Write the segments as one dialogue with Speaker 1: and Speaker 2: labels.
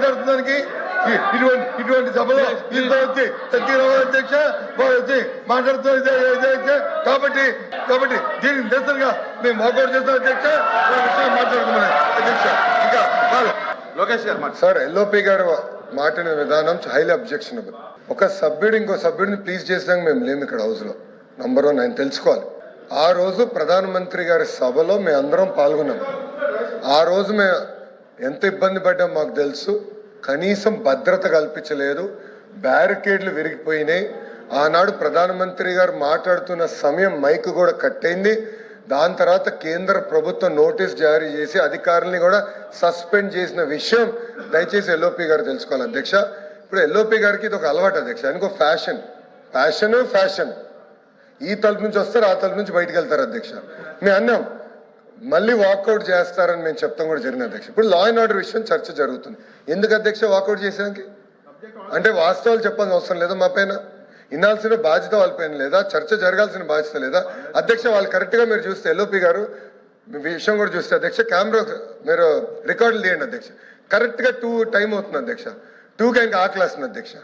Speaker 1: మాట్లాడుతున్నానికి ఇటువంటి సభలో వచ్చి అధ్యక్ష వచ్చి మాట్లాడుతున్నారు కాబట్టి దీనికి నిరసనగా మేము వాకౌట్ చేస్తాం అధ్యక్ష మాట్లాడుతున్నాం అధ్యక్ష. ఇంకా
Speaker 2: లోకేష్ గారు
Speaker 3: సార్ ఎల్ఓపి గారు మాట్లాడిన విధానం హైలీ అబ్జెక్షనబుల్. ఒక సభ్యుడు ఇంకో సభ్యుడిని ప్లీజ్ చేసినాక మేము లేము ఇక్కడ హౌస్ లో. నంబర్ 1 ఆయన తెలుసుకోవాలి. ఆ రోజు ప్రధానమంత్రి గారి సభలో మేము అందరం పాల్గొన్నాం. ఆ రోజు మేము ఎంత ఇబ్బంది పడ్డాం మాకు తెలుసు. కనీసం భద్రత కల్పించలేదు, బ్యారికేడ్లు విరిగిపోయినాయి. ఆనాడు ప్రధానమంత్రి గారు మాట్లాడుతున్న సమయం మైక్ కూడా కట్టయింది. దాని తర్వాత కేంద్ర ప్రభుత్వం నోటీస్ జారీ చేసి అధికారుల్ని కూడా సస్పెండ్ చేసిన విషయం దయచేసి ఎల్ఓపి గారు తెలుసుకోవాలి అధ్యక్ష. ఇప్పుడు ఎల్ఓపి గారికి ఇది ఒక అలవాటు అధ్యక్ష. ఆయనకు ఫ్యాషన్ ఈ తలుపు నుంచి వస్తారు, ఆ తలుపు నుంచి బయటకు వెళ్తారు అధ్యక్ష. మేము అన్నాం మళ్ళీ వాకౌట్ చేస్తారని మేము చెప్తాం కూడా జరిగింది అధ్యక్ష. ఇప్పుడు లా అండ్ ఆర్డర్ విషయం చర్చ జరుగుతుంది. ఎందుకు అధ్యక్ష వాకౌట్ చేసానికి? అంటే వాస్తవాలు చెప్పాల్సిన అవసరం లేదా? మా పైన వినాల్సిన బాధ్యత వాళ్ళ పైన లేదా? చర్చ జరగాల్సిన బాధ్యత లేదా అధ్యక్ష? వాళ్ళు కరెక్ట్ గా మీరు చూస్తే ఎల్ఓపి గారు విషయం కూడా చూస్తే అధ్యక్ష కెమెరా మీరు రికార్డులు తీయండి అధ్యక్ష. కరెక్ట్ గా 2 టైం అవుతుంది అధ్యక్ష. 2కి ఆయనకి ఆకలి వస్తుంది అధ్యక్ష.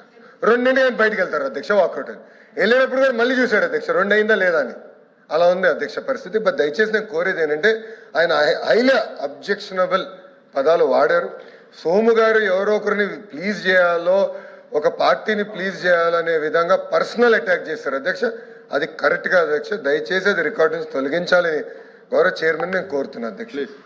Speaker 3: 2 ఆయన బయటకు వెళ్తారు అధ్యక్ష వాకౌట్ అని. వెళ్ళినప్పుడు కూడా మళ్ళీ చూశాడు అధ్యక్ష 2 అయిందా లేదా అని. అలా ఉంది అధ్యక్ష పరిస్థితి. బట్ దయచేసి నేను కోరేది ఏంటంటే ఆయన హైలీ అబ్జెక్షనబుల్ పదాలు వాడారు. సోము గారు ఎవరో ఒకరిని ప్లీజ్ చేయాలో ఒక పార్టీని ప్లీజ్ చేయాలనే విధంగా పర్సనల్ అటాక్ చేశారు అధ్యక్ష. అది కరెక్ట్ గా అధ్యక్ష. దయచేసి అది రికార్డు నుంచి తొలగించాలని గౌరవ చైర్మన్ నేను కోరుతున్నా అధ్యక్ష.